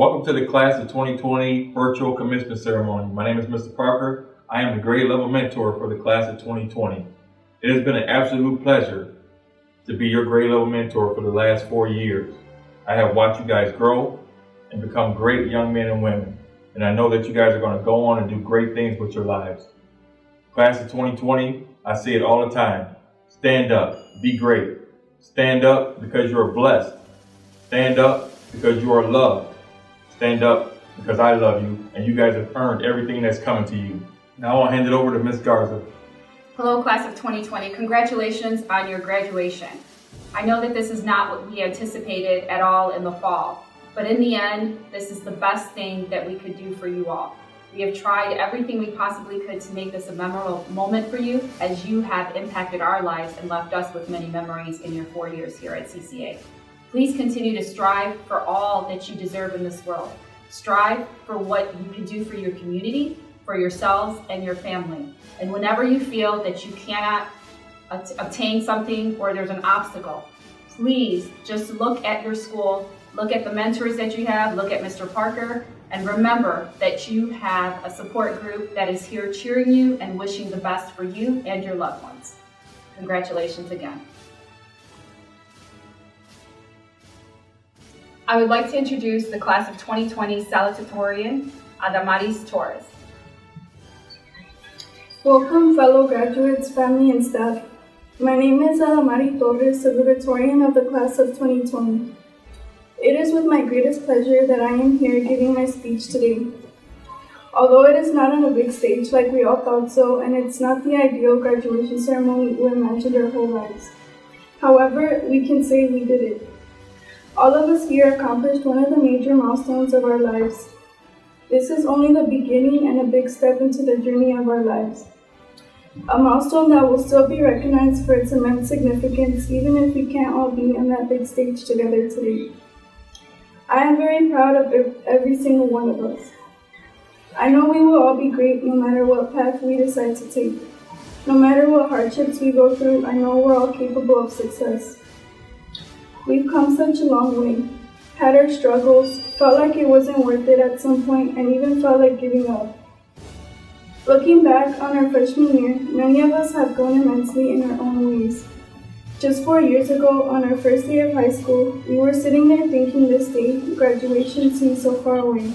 Welcome to the Class of 2020 Virtual Commencement Ceremony. My name is Mr. Parker. I am the grade level mentor for the Class of 2020. It has been an absolute pleasure to be your grade level mentor for the last 4 years. I have watched you guys grow and become great young men and women, and I know that you guys are going to go on and do great things with your lives. Class of 2020, I say it all the time. Stand up, be great. Stand up because you are blessed. Stand up because you are loved. Stand up because I love you, and you guys have earned everything that's coming to you. Now I'll hand it over to Ms. Garza. Hello, Class of 2020. Congratulations on your graduation. I know that this is not what we anticipated at all in the fall, but in the end, this is the best thing that we could do for you all. We have tried everything we possibly could to make this a memorable moment for you, as you have impacted our lives and left us with many memories in your 4 years here at CCA. Please continue to strive for all that you deserve in this world. Strive for what you can do for your community, for yourselves and your family. And whenever you feel that you cannot obtain something or there's an obstacle, please just look at your school, look at the mentors that you have, look at Mr. Parker, and remember that you have a support group that is here cheering you and wishing the best for you and your loved ones. Congratulations again. I would like to introduce the Class of 2020 Salutatorian, Adamaris Torres. Welcome, fellow graduates, family, and staff. My name is Adamaris Torres, Salutatorian of the Class of 2020. It is with my greatest pleasure that I am here giving my speech today. Although it is not on a big stage like we all thought so, and it's not the ideal graduation ceremony we imagined our whole lives. However, we can say we did it. All of us here accomplished one of the major milestones of our lives. This is only the beginning and a big step into the journey of our lives. A milestone that will still be recognized for its immense significance, even if we can't all be on that big stage together today. I am very proud of every single one of us. I know we will all be great no matter what path we decide to take. No matter what hardships we go through, I know we're all capable of success. We've come such a long way, had our struggles, felt like it wasn't worth it at some point, and even felt like giving up. Looking back on our freshman year, many of us have grown immensely in our own ways. Just 4 years ago, on our first day of high school, we were sitting there thinking this day, graduation seemed so far away.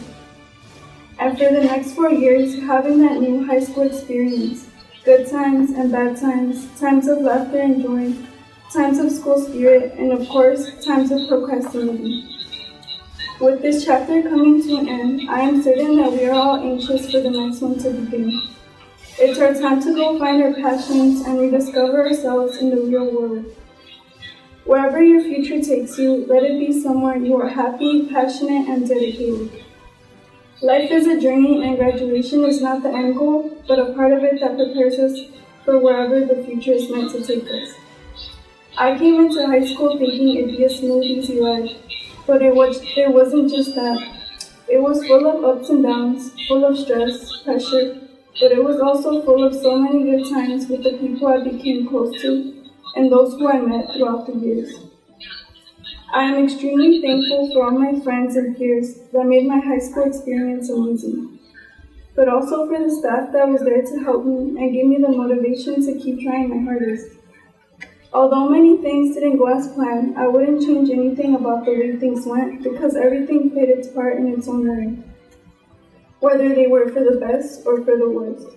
And for the next 4 years, having that new high school experience, good times and bad times, times of laughter and joy, times of school spirit, and of course, times of procrastinating. With this chapter coming to an end, I am certain that we are all anxious for the next one to begin. It's our time to go find our passions and rediscover ourselves in the real world. Wherever your future takes you, let it be somewhere you are happy, passionate, and dedicated. Life is a journey, and graduation is not the end goal, but a part of it that prepares us for wherever the future is meant to take us. I came into high school thinking it'd be a smooth, easy ride, but it wasn't just that. It was full of ups and downs, full of stress, pressure, but it was also full of so many good times with the people I became close to and those who I met throughout the years. I am extremely thankful for all my friends and peers that made my high school experience amazing, but also for the staff that was there to help me and give me the motivation to keep trying my hardest. Although many things didn't go as planned, I wouldn't change anything about the way things went because everything played its part in its own way, whether they were for the best or for the worst.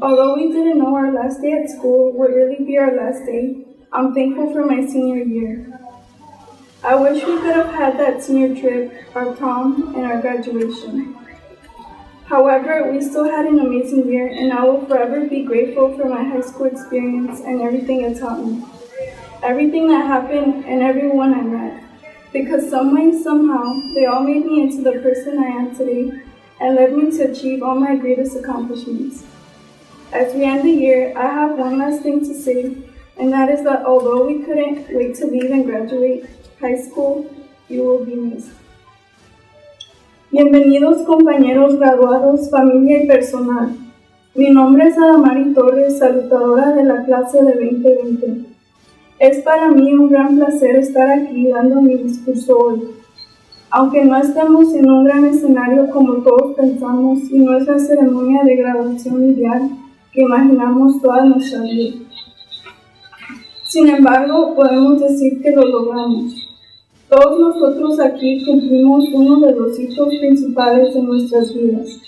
Although we didn't know our last day at school would really be our last day, I'm thankful for my senior year. I wish we could have had that senior trip, our prom, and our graduation. However, we still had an amazing year, and I will forever be grateful for my high school experience and everything it taught me. Everything that happened and everyone I met. Because some way, somehow, they all made me into the person I am today and led me to achieve all my greatest accomplishments. As we end the year, I have one last thing to say, and that is that although we couldn't wait to leave and graduate high school, you will be missed. Bienvenidos compañeros graduados, familia y personal. Mi nombre es Adamaris Torres, salutadora de la clase de 2020. Es para mí un gran placer estar aquí dando mi discurso hoy. Aunque no estemos en un gran escenario como todos pensamos y no es la ceremonia de graduación ideal que imaginamos toda nuestra vida. Sin embargo, podemos decir que lo logramos. Todos nosotros aquí cumplimos uno de los hitos principales de nuestras vidas.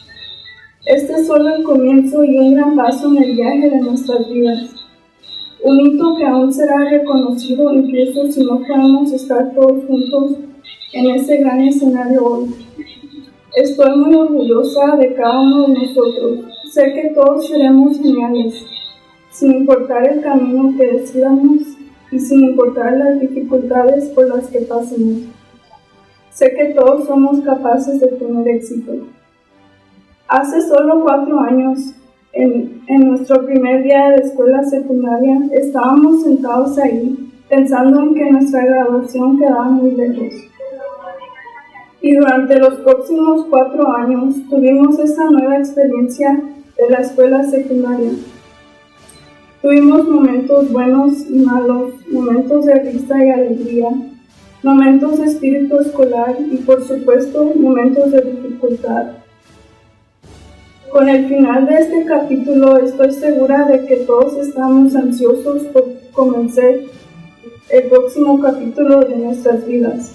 Este es solo el comienzo y un gran paso en el viaje de nuestras vidas. Un hito que aún será reconocido incluso si no podemos estar todos juntos en ese gran escenario hoy. Estoy muy orgullosa de cada uno de nosotros. Sé que todos seremos geniales, sin importar el camino que decidamos y sin importar las dificultades por las que pasemos. Sé que todos somos capaces de tener éxito. Hace solo 4 años, en nuestro primer día de escuela secundaria, estábamos sentados ahí, pensando en que nuestra graduación quedaba muy lejos. Y durante los próximos 4 años tuvimos esa nueva experiencia de la escuela secundaria. Tuvimos momentos buenos y malos, momentos de risa y alegría, momentos de espíritu escolar y por supuesto momentos de dificultad. Con el final de este capítulo estoy segura de que todos estamos ansiosos por comenzar el próximo capítulo de nuestras vidas.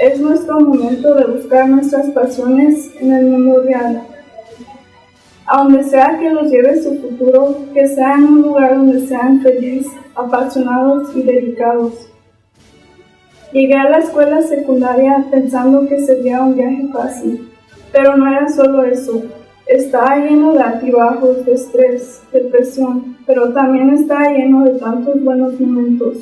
Es nuestro momento de buscar nuestras pasiones en el mundo real. A donde sea que los lleve su futuro, que sea en un lugar donde sean felices, apasionados y dedicados. Llegué a la escuela secundaria pensando que sería un viaje fácil, pero no era solo eso. Estaba lleno de altibajos, de estrés, de presión, pero también estaba lleno de tantos buenos momentos.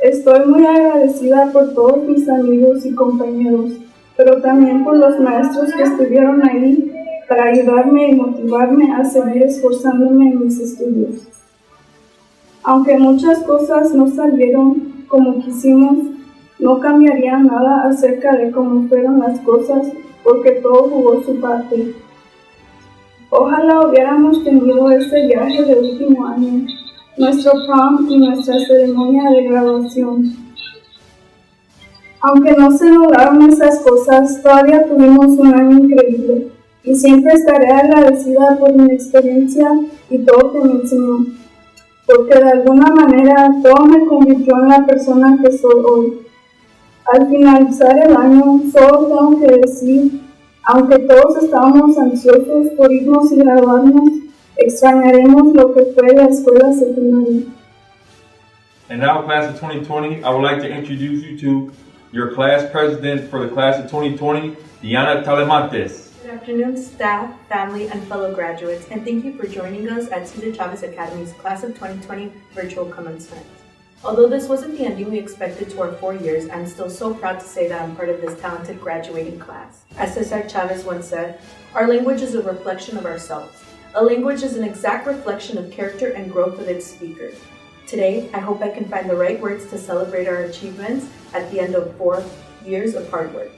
Estoy muy agradecida por todos mis amigos y compañeros, pero también por los maestros que estuvieron ahí para ayudarme y motivarme a seguir esforzándome en mis estudios. Aunque muchas cosas no salieron como quisimos, no cambiaría nada acerca de cómo fueron las cosas, porque todo jugó su parte. Ojalá hubiéramos tenido ese viaje de último año, nuestro prom y nuestra ceremonia de graduación. Aunque no se lograron esas cosas, todavía tuvimos un año increíble y siempre estaré agradecida por mi experiencia y todo que me enseñó, porque de alguna manera todo me convirtió en la persona que soy hoy. Al finalizar el año, solo tengo que decir, aunque todos estábamos ansiosos por irnos y graduarnos, extrañaremos lo que fue la escuela secundaria. And now, class of 2020, I would like to introduce you to your class president for the class of 2020, Diana Telemontes. Good afternoon, staff, family, and fellow graduates, and thank you for joining us at Cesar Chavez Academy's Class of 2020 Virtual Commencement. Although this wasn't the ending we expected to our 4 years, I'm still so proud to say that I'm part of this talented graduating class. As Cesar Chavez once said, our language is a reflection of ourselves. A language is an exact reflection of character and growth of its speaker. Today, I hope I can find the right words to celebrate our achievements at the end of 4 years of hard work.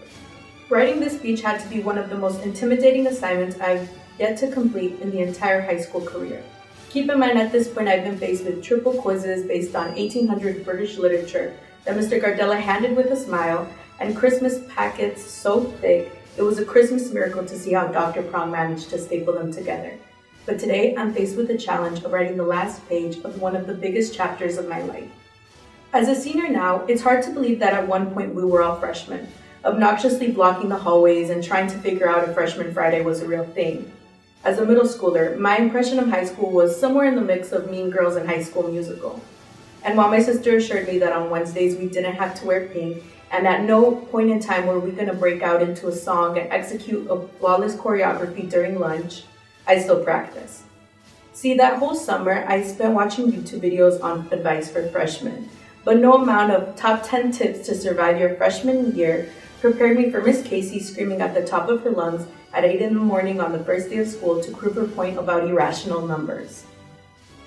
Writing this speech had to be one of the most intimidating assignments I've yet to complete in the entire high school career. Keep in mind at this point I've been faced with triple quizzes based on 1800 British literature that Mr. Gardella handed with a smile, and Christmas packets so thick it was a Christmas miracle to see how Dr. Prong managed to staple them together. But today I'm faced with the challenge of writing the last page of one of the biggest chapters of my life. As a senior now, it's hard to believe that at one point we were all freshmen, obnoxiously blocking the hallways and trying to figure out if Freshman Friday was a real thing. As a middle schooler, my impression of high school was somewhere in the mix of Mean Girls and High School Musical. And while my sister assured me that on Wednesdays we didn't have to wear pink, and at no point in time were we going to break out into a song and execute a flawless choreography during lunch, I still practiced. See, that whole summer I spent watching YouTube videos on advice for freshmen, but no amount of top 10 tips to survive your freshman year prepared me for Miss Casey screaming at the top of her lungs at 8 in the morning on the first day of school to prove her point about irrational numbers.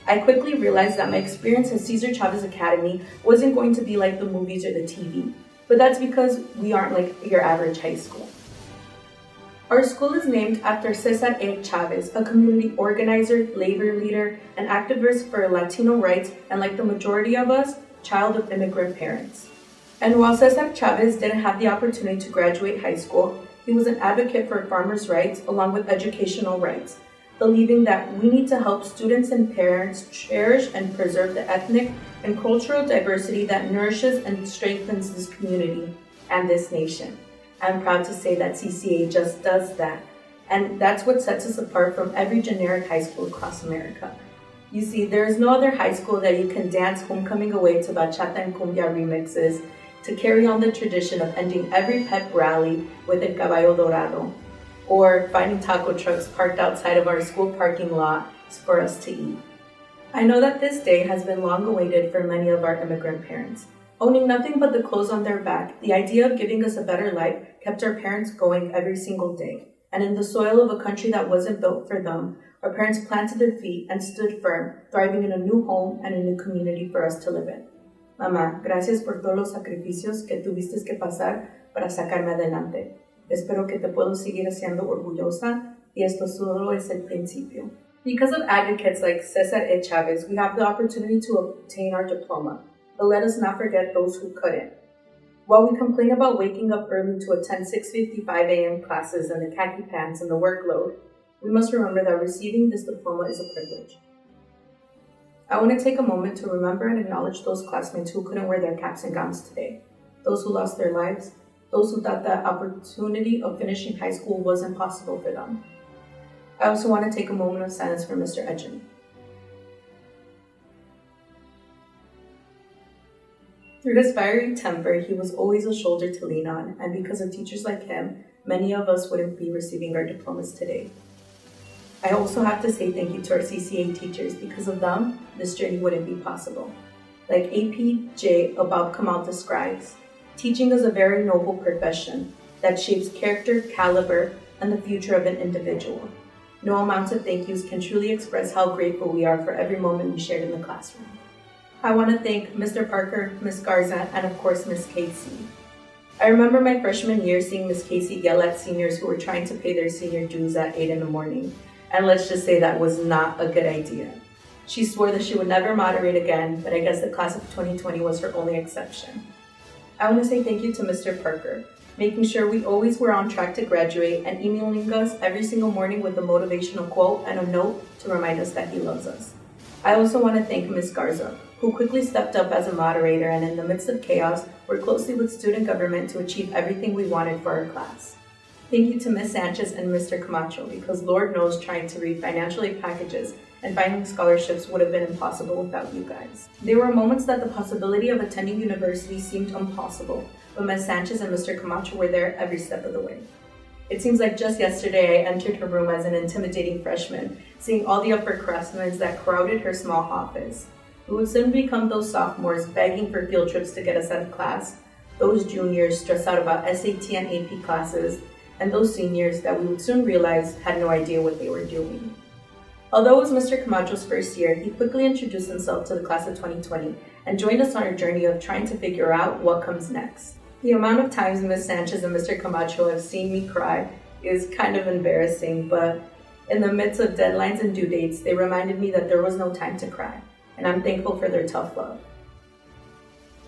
I quickly realized that my experience at Cesar Chavez Academy wasn't going to be like the movies or the TV, but that's because we aren't like your average high school. Our school is named after Cesar A. Chavez, a community organizer, labor leader, and activist for Latino rights, and like the majority of us, child of immigrant parents. And while Cesar Chavez didn't have the opportunity to graduate high school, he was an advocate for farmers' rights along with educational rights, believing that we need to help students and parents cherish and preserve the ethnic and cultural diversity that nourishes and strengthens this community and this nation. I'm proud to say that CCA just does that, and that's what sets us apart from every generic high school across America. You see, there is no other high school that you can dance homecoming away to bachata and cumbia remixes, to carry on the tradition of ending every pep rally with El Caballo Dorado, or finding taco trucks parked outside of our school parking lot for us to eat. I know that this day has been long awaited for many of our immigrant parents. Owning nothing but the clothes on their back, the idea of giving us a better life kept our parents going every single day. And in the soil of a country that wasn't built for them, our parents planted their feet and stood firm, thriving in a new home and a new community for us to live in. Mamá, gracias por todos los sacrificios que tuviste que pasar para sacarme adelante. Espero que te puedo seguir haciendo orgullosa y esto solo es el principio. Because of advocates like Cesar E. Chavez, we have the opportunity to obtain our diploma, but let us not forget those who couldn't. While we complain about waking up early to attend 6:55 a.m. classes and the khaki pants and the workload, we must remember that receiving this diploma is a privilege. I want to take a moment to remember and acknowledge those classmates who couldn't wear their caps and gowns today, those who lost their lives, those who thought the opportunity of finishing high school wasn't possible for them. I also want to take a moment of silence for Mr. Edgen. Through his fiery temper, he was always a shoulder to lean on, and because of teachers like him, many of us wouldn't be receiving our diplomas today. I also have to say thank you to our CCA teachers. Because of them, this journey wouldn't be possible. Like APJ Abab Kamal describes, teaching is a very noble profession that shapes character, caliber, and the future of an individual. No amount of thank yous can truly express how grateful we are for every moment we shared in the classroom. I want to thank Mr. Parker, Ms. Garza, and of course Ms. Casey. I remember my freshman year seeing Ms. Casey yell at seniors who were trying to pay their senior dues at 8 in the morning. And let's just say that was not a good idea. She swore that she would never moderate again, but I guess the class of 2020 was her only exception. I want to say thank you to Mr. Parker, making sure we always were on track to graduate and emailing us every single morning with a motivational quote and a note to remind us that he loves us. I also want to thank Ms. Garza, who quickly stepped up as a moderator and in the midst of chaos, worked closely with student government to achieve everything we wanted for our class. Thank you to Ms. Sanchez and Mr. Camacho, because Lord knows trying to read financial aid packages and finding scholarships would have been impossible without you guys. There were moments that the possibility of attending university seemed impossible, but Ms. Sanchez and Mr. Camacho were there every step of the way. It seems like just yesterday I entered her room as an intimidating freshman, seeing all the upperclassmen that crowded her small office. We would soon become those sophomores begging for field trips to get us out of class, those juniors stressed out about SAT and AP classes, and those seniors that we would soon realize had no idea what they were doing. Although it was Mr. Camacho's first year, he quickly introduced himself to the class of 2020 and joined us on our journey of trying to figure out what comes next. The amount of times Ms. Sanchez and Mr. Camacho have seen me cry is kind of embarrassing, but in the midst of deadlines and due dates, they reminded me that there was no time to cry, and I'm thankful for their tough love.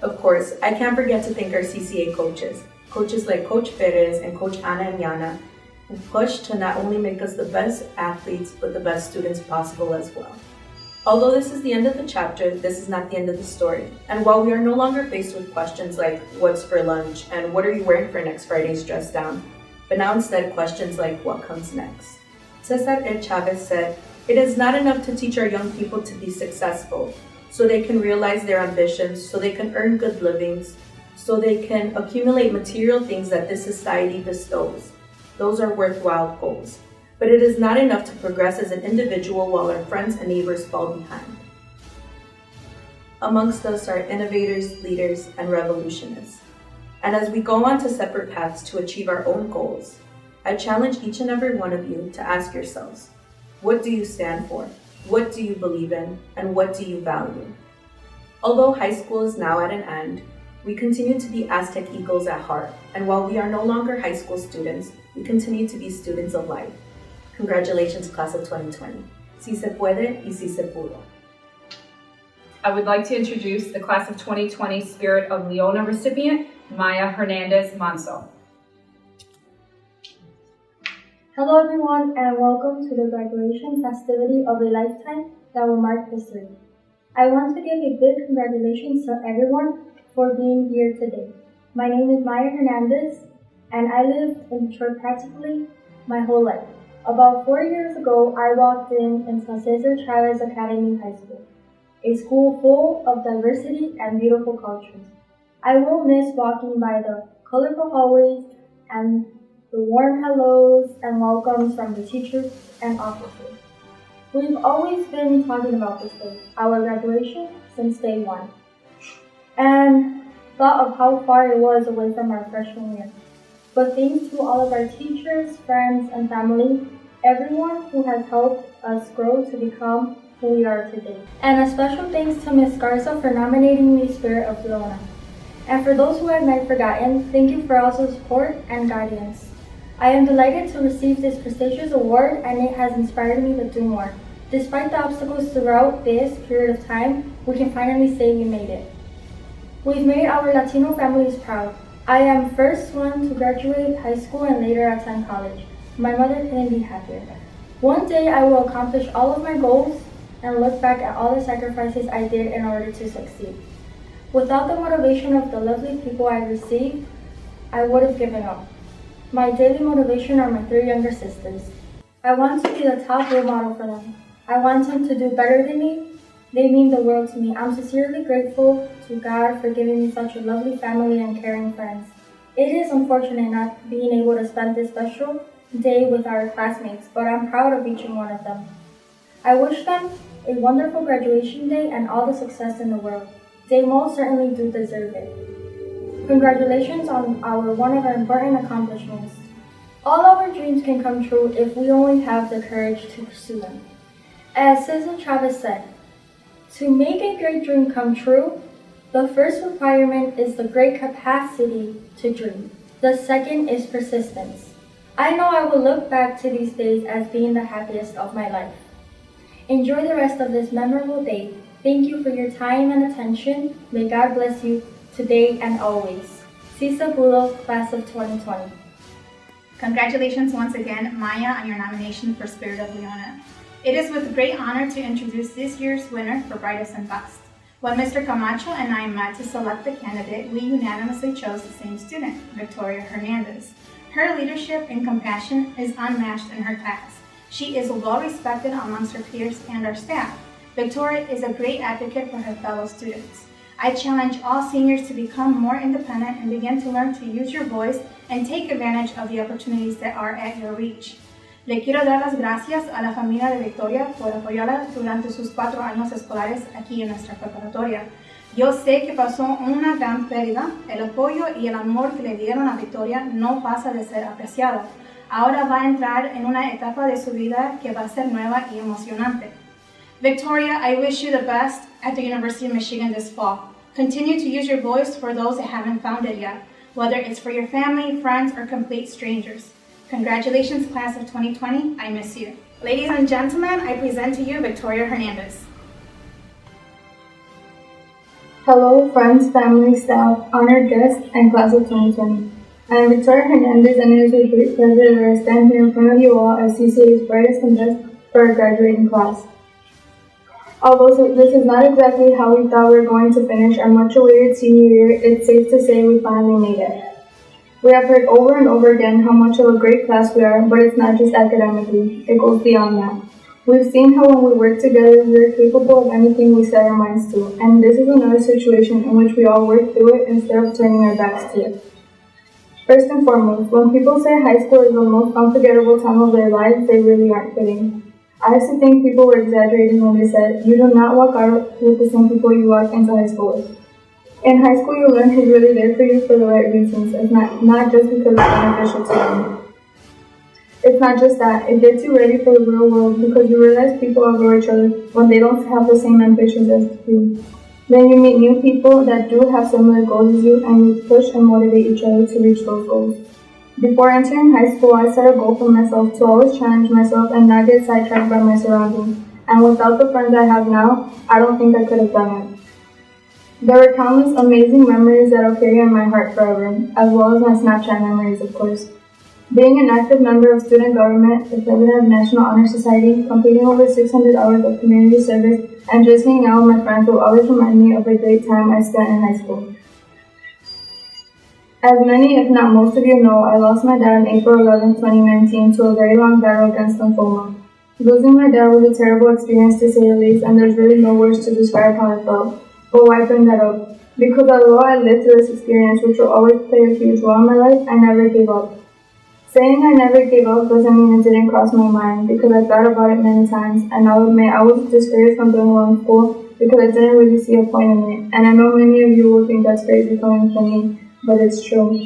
Of course, I can't forget to thank our CCA coaches like Coach Perez and Coach Ana and Yana, who pushed to not only make us the best athletes, but the best students possible as well. Although this is the end of the chapter, this is not the end of the story. And while we are no longer faced with questions like, what's for lunch, and what are you wearing for next Friday's dress down, but now instead questions like, what comes next? Cesar E. Chavez said, "It is not enough to teach our young people to be successful, so they can realize their ambitions, so they can earn good livings, so they can accumulate material things that this society bestows. Those are worthwhile goals. But it is not enough to progress as an individual while our friends and neighbors fall behind." Amongst us are innovators, leaders, and revolutionists. And as we go on to separate paths to achieve our own goals, I challenge each and every one of you to ask yourselves, what do you stand for? What do you believe in? And what do you value? Although high school is now at an end, we continue to be Aztec Eagles at heart, and while we are no longer high school students, we continue to be students of life. Congratulations, class of 2020. Si se puede y si se pudo. I would like to introduce the Class of 2020 Spirit of Leona recipient, Maya Hernandez Manso. Hello everyone and welcome to the graduation festivity of a lifetime that will mark history. I want to give a big congratulations to everyone for being here today. My name is Maya Hernandez and I lived in Detroit practically my whole life. About 4 years ago, I walked into Cesar Chavez Academy High School, a school full of diversity and beautiful cultures. I will miss walking by the colorful hallways and the warm hellos and welcomes from the teachers and officers. We've always been talking about this day, our graduation, since day one, and thought of how far it was away from our freshman year. But thanks to all of our teachers, friends, and family, everyone who has helped us grow to become who we are today. And a special thanks to Ms. Garza for nominating me Spirit of Leona. And for those who I might have forgotten, thank you for all the support and guidance. I am delighted to receive this prestigious award and it has inspired me to do more. Despite the obstacles throughout this period of time, we can finally say we made it. We've made our Latino families proud. I am first one to graduate high school and later attend college. My mother couldn't be happier. One day I will accomplish all of my goals and look back at all the sacrifices I did in order to succeed. Without the motivation of the lovely people I received, I would have given up. My daily motivation are my 3 younger sisters. I want to be the top role model for them. I want them to do better than me. They mean the world to me. I'm sincerely grateful to God for giving me such a lovely family and caring friends. It is unfortunate not being able to spend this special day with our classmates, but I'm proud of each and one of them. I wish them a wonderful graduation day and all the success in the world. They most certainly do deserve it. Congratulations on one of our important accomplishments. All our dreams can come true if we only have the courage to pursue them. As Cesar Chavez said, to make a great dream come true, the first requirement is the great capacity to dream. The second is persistence. I know I will look back to these days as being the happiest of my life. Enjoy the rest of this memorable day. Thank you for your time and attention. May God bless you today and always. Cisa Bulo, Class of 2020. Congratulations once again, Maya, on your nomination for Spirit of Leona. It is with great honor to introduce this year's winner for Brightest and Best. When Mr. Camacho and I met to select the candidate, we unanimously chose the same student, Victoria Hernandez. Her leadership and compassion is unmatched in her class. She is well respected amongst her peers and our staff. Victoria is a great advocate for her fellow students. I challenge all seniors to become more independent and begin to learn to use your voice and take advantage of the opportunities that are at your reach. Le quiero dar las gracias a la familia de Victoria por apoyarla durante sus 4 años escolares aquí en nuestra preparatoria. Yo sé que pasó una gran pérdida. El apoyo y el amor que le dieron a Victoria no pasa de ser apreciado. Ahora va a entrar en una etapa de su vida que va a ser nueva y emocionante. Victoria, I wish you the best at the University of Michigan this fall. Continue to use your voice for those that haven't found it yet, whether it's for your family, friends, or complete strangers. Congratulations, Class of 2020. I miss you. Ladies and gentlemen, I present to you Victoria Hernandez. Hello, friends, family, staff, honored guests, and Class of 2020. I am Victoria Hernandez, and it is a great pleasure that I stand here in front of you all as CCA's brightest and best for our graduating class. Although this is not exactly how we thought we were going to finish our much-awaited senior year, it's safe to say we finally made it. We have heard over and over again how much of a great class we are, but it's not just academically, it goes beyond that. We've seen how when we work together, we are capable of anything we set our minds to, and this is another situation in which we all work through it instead of turning our backs to it. First and foremost, when people say high school is the most unforgettable time of their lives, they really aren't kidding. I used to think people were exaggerating when they said, you do not walk out with the same people you walk into high school with. In high school, you learn who's really there for you for the right reasons. It's not just because it's beneficial to them. It's not just that. It gets you ready for the real world because you realize people outgrow each other when they don't have the same ambitions as you. Then you meet new people that do have similar goals as you, and you push and motivate each other to reach those goals. Before entering high school, I set a goal for myself to always challenge myself and not get sidetracked by my surroundings. And without the friends I have now, I don't think I could have done it. There were countless amazing memories that I'll carry in my heart forever, as well as my Snapchat memories, of course. Being an active member of student government, the president of National Honor Society, completing over 600 hours of community service, and just hanging out with my friends will always remind me of the great time I spent in high school. As many, if not most of you know, I lost my dad on April 11, 2019 to a very long battle against lymphoma. Losing my dad was a terrible experience to say the least, and there's really no words to describe how I felt. But why bring that up? Because although I lived through this experience, which will always play a huge role in my life, I never gave up. Saying I never gave up doesn't mean it didn't cross my mind, because I thought about it many times, and I'll admit I was discouraged from doing well in school because I didn't really see a point in it, and I know many of you will think that's crazy coming from me, but it's true.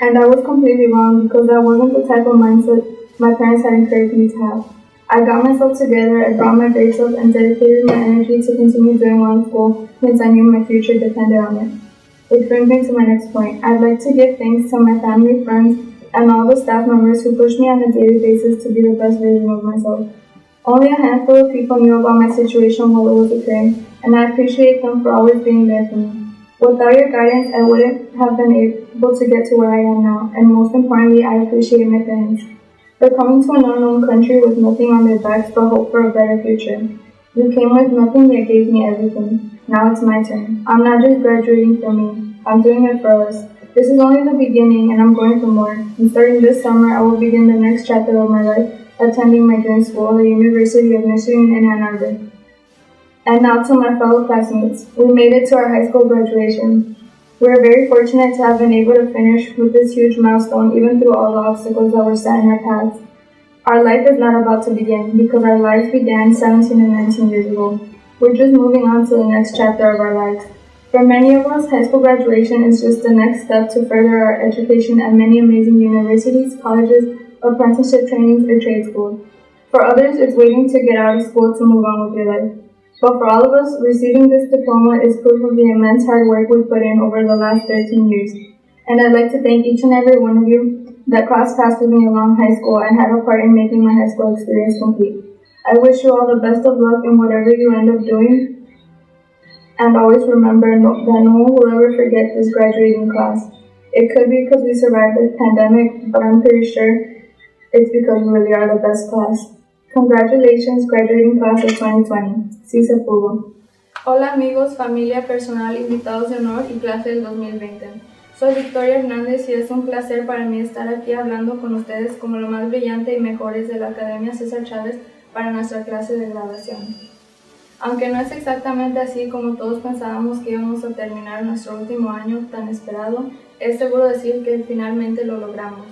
And I was completely wrong, because that wasn't the type of mindset my parents had encouraged me to have. I got myself together, I brought my grades up, and dedicated my energy to continue doing well in school since I knew my future depended on it. Which brings me to my next point. I'd like to give thanks to my family, friends, and all the staff members who pushed me on a daily basis to be the best version of myself. Only a handful of people knew about my situation while it was occurring, and I appreciate them for always being there for me. Without your guidance, I wouldn't have been able to get to where I am now, and most importantly, I appreciate my parents. For coming to an unknown country with nothing on their backs but hope for a better future. You came with nothing yet gave me everything. Now it's my turn. I'm not just graduating for me, I'm doing it for us. This is only the beginning, and I'm going for more. And starting this summer, I will begin the next chapter of my life, attending my dream school, the University of Michigan in Ann Arbor. And now to my fellow classmates. We made it to our high school graduation. We are very fortunate to have been able to finish with this huge milestone, even through all the obstacles that were set in our paths. Our life is not about to begin, because our lives began 17 and 19 years ago. We're just moving on to the next chapter of our lives. For many of us, high school graduation is just the next step to further our education at many amazing universities, colleges, apprenticeship trainings, or trade schools. For others, it's waiting to get out of school to move on with your life. But for all of us, receiving this diploma is proof of the immense hard work we put in over the last 13 years. And I'd like to thank each and every one of you that crossed paths with me along high school and had a part in making my high school experience complete. I wish you all the best of luck in whatever you end up doing. And always remember that no one will ever forget this graduating class. It could be because we survived the pandemic, but I'm pretty sure it's because we really are the best class. Congratulations, graduating class of 2020. Sí se pudo. Hola amigos, familia, personal, invitados de honor y clase del 2020. Soy Victoria Hernández y es un placer para mí estar aquí hablando con ustedes como lo más brillante y mejores de la Academia César Chávez para nuestra clase de graduación. Aunque no es exactamente así como todos pensábamos que íbamos a terminar nuestro último año tan esperado, es seguro decir que finalmente lo logramos.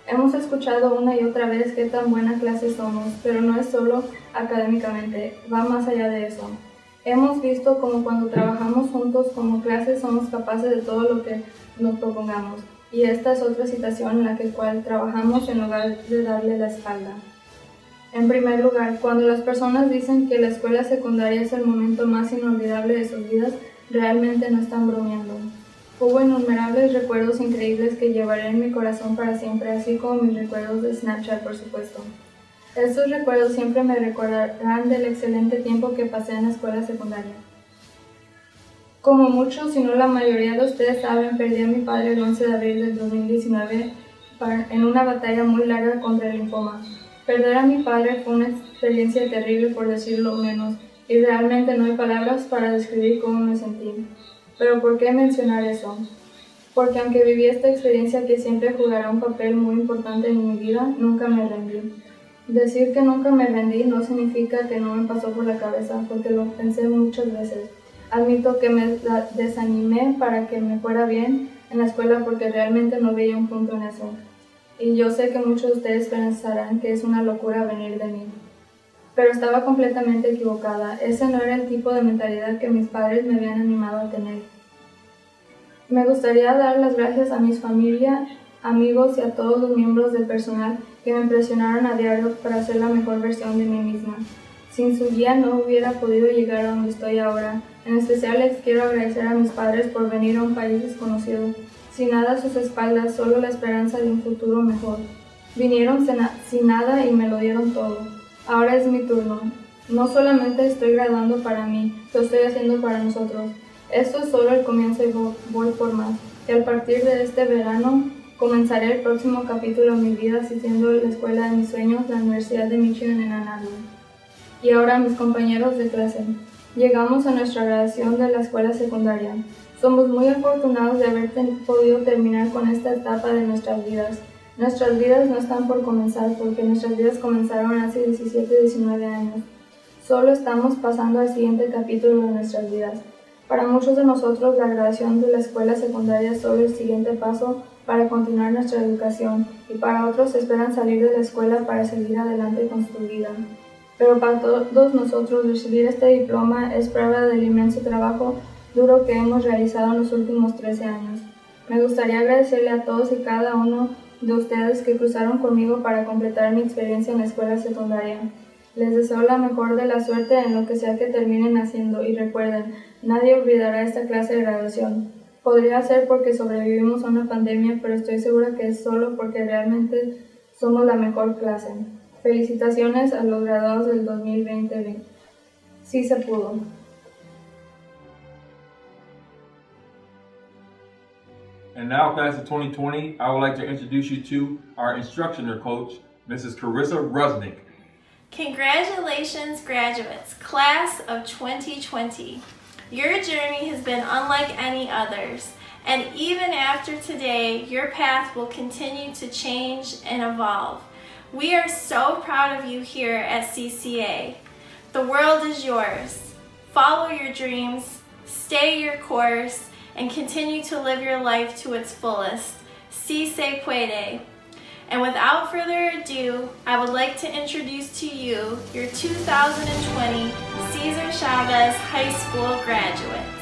Hemos escuchado una y otra vez qué tan buena clase somos, pero no es solo académicamente, va más allá de eso. Hemos visto cómo cuando trabajamos juntos como clase somos capaces de todo lo que nos propongamos, y esta es otra situación en la cual trabajamos en lugar de darle la espalda. En primer lugar, cuando las personas dicen que la escuela secundaria es el momento más inolvidable de sus vidas, realmente no están bromeando. Hubo innumerables recuerdos increíbles que llevaré en mi corazón para siempre, así como mis recuerdos de Snapchat, por supuesto. Estos recuerdos siempre me recordarán del excelente tiempo que pasé en la escuela secundaria. Como muchos, si no la mayoría de ustedes saben, perdí a mi padre el 11 de abril del 2019 en una batalla muy larga contra el linfoma. Perder a mi padre fue una experiencia terrible, por decirlo menos, y realmente no hay palabras para describir cómo me sentí. Pero ¿por qué mencionar eso? Porque aunque viví esta experiencia que siempre jugará un papel muy importante en mi vida, nunca me rendí. Decir que nunca me rendí no significa que no me pasó por la cabeza, porque lo pensé muchas veces. Admito que me desanimé para que me fuera bien en la escuela porque realmente no veía un punto en eso. Y yo sé que muchos de ustedes pensarán que es una locura venir de mí. Pero estaba completamente equivocada. Ese no era el tipo de mentalidad que mis padres me habían animado a tener. Me gustaría dar las gracias a mis familia, amigos y a todos los miembros del personal que me presionaron a diario para ser la mejor versión de mí misma. Sin su guía no hubiera podido llegar a donde estoy ahora. En especial les quiero agradecer a mis padres por venir a un país desconocido. Sin nada a sus espaldas, solo la esperanza de un futuro mejor. Vinieron sin nada y me lo dieron todo. Ahora es mi turno. No solamente estoy graduando para mí, lo estoy haciendo para nosotros. Esto es solo el comienzo y voy por más. Y al partir de este verano, comenzaré el próximo capítulo de mi vida asistiendo a la escuela de mis sueños, la Universidad de Michigan en Ann Arbor. Y ahora, mis compañeros de clase, llegamos a nuestra graduación de la escuela secundaria. Somos muy afortunados de haber podido terminar con esta etapa de nuestras vidas. Nuestras vidas no están por comenzar porque nuestras vidas comenzaron hace 17, 19 años. Solo estamos pasando al siguiente capítulo de nuestras vidas. Para muchos de nosotros, la graduación de la escuela secundaria es solo el siguiente paso para continuar nuestra educación, y para otros esperan salir de la escuela para seguir adelante con su vida. Pero para todos nosotros, recibir este diploma es prueba del inmenso trabajo duro que hemos realizado en los últimos 13 años. Me gustaría agradecerle a todos y cada uno de ustedes que cruzaron conmigo para completar mi experiencia en la escuela secundaria. Les deseo la mejor de la suerte en lo que sea que terminen haciendo, y recuerden, nadie olvidará esta clase de graduación. Podría ser porque sobrevivimos a una pandemia, pero estoy segura que es solo porque realmente somos la mejor clase. Felicitaciones a los graduados del 2020. Sí se pudo. And now, class of 2020, I would like to introduce you to our instructional coach, Mrs. Carissa Rusnick. Congratulations, graduates, class of 2020. Your journey has been unlike any others, and even after today, your path will continue to change and evolve. We are so proud of you here at CCA. The world is yours. Follow your dreams, stay your course, and continue to live your life to its fullest. Si se puede. And without further ado, I would like to introduce to you your 2020 Cesar Chavez High School graduates.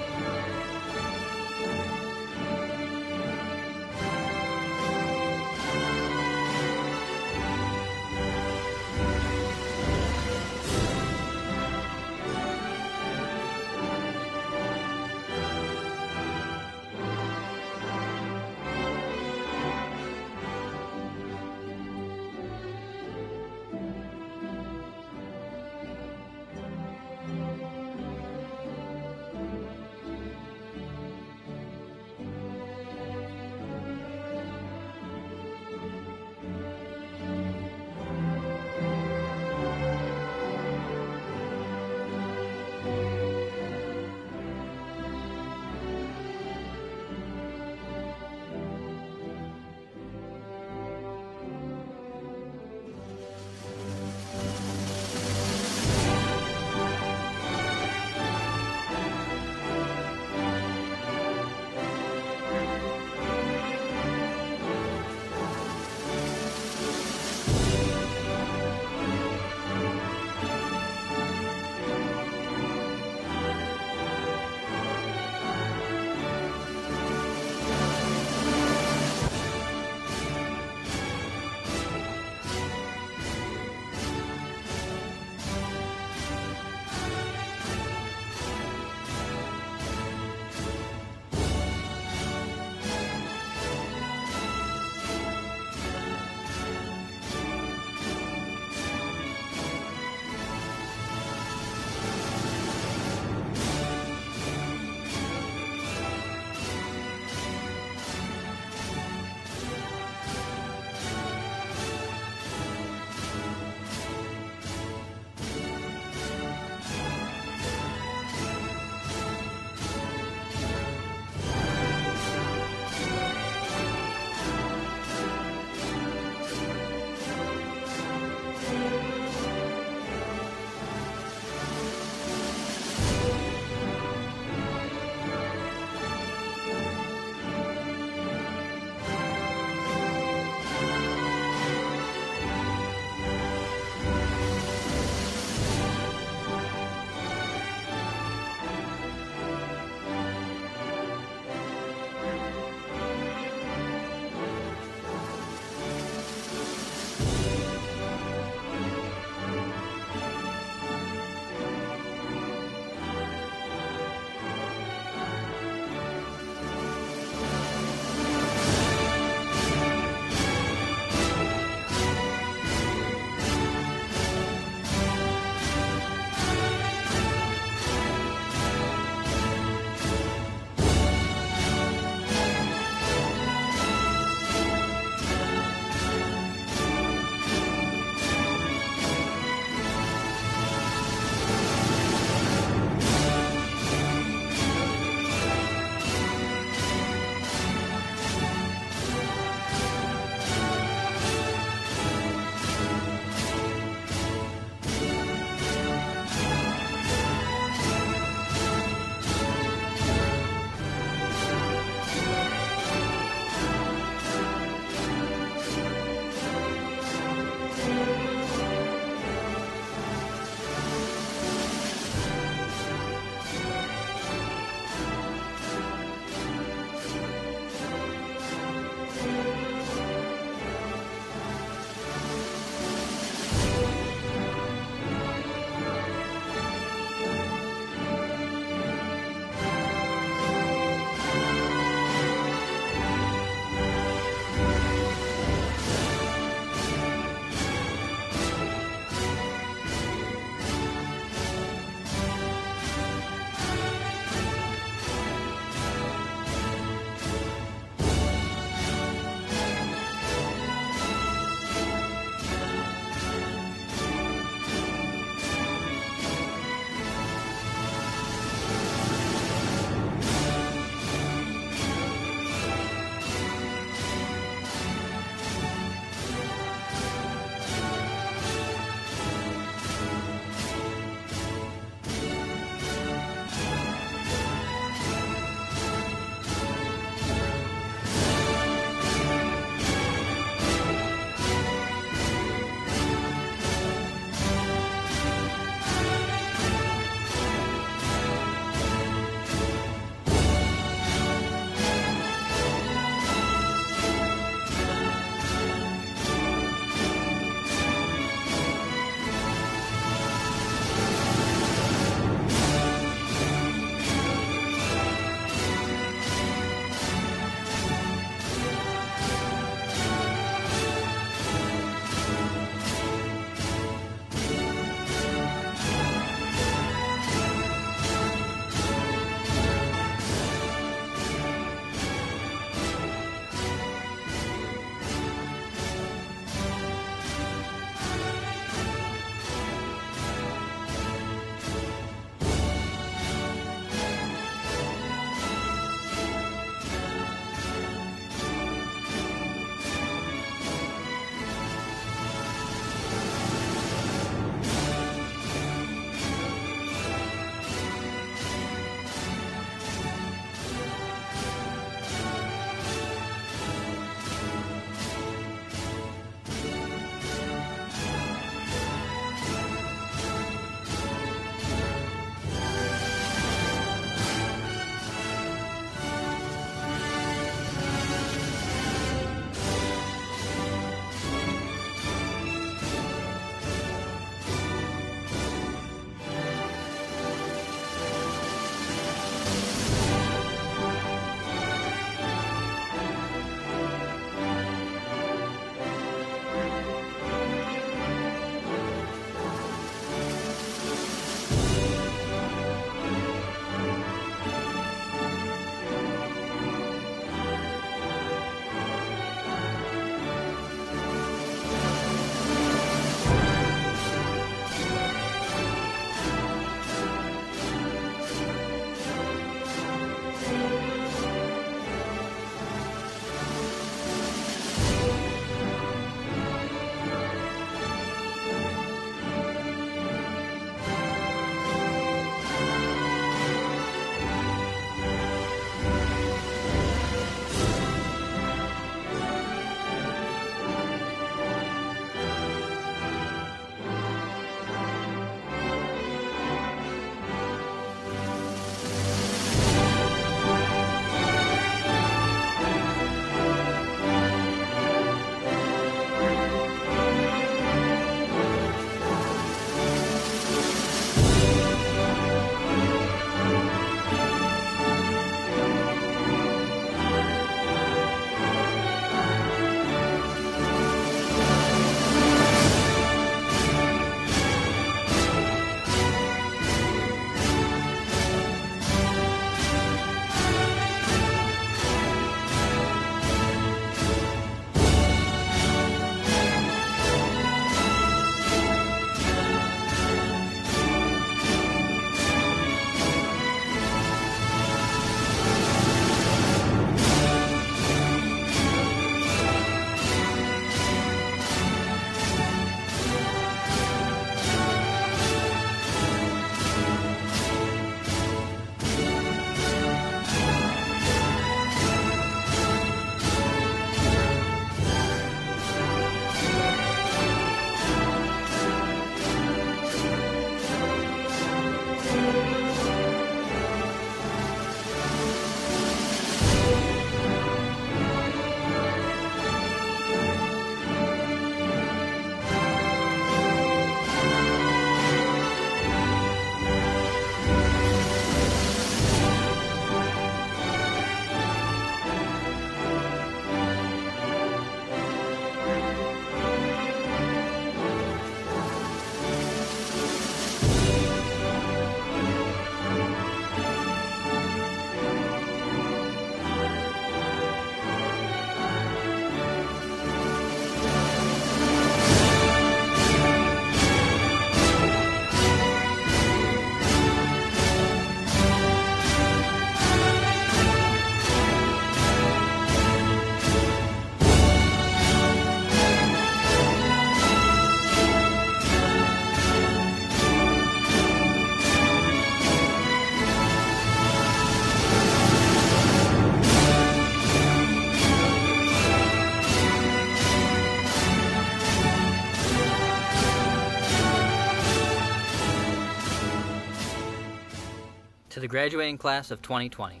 To the graduating class of 2020,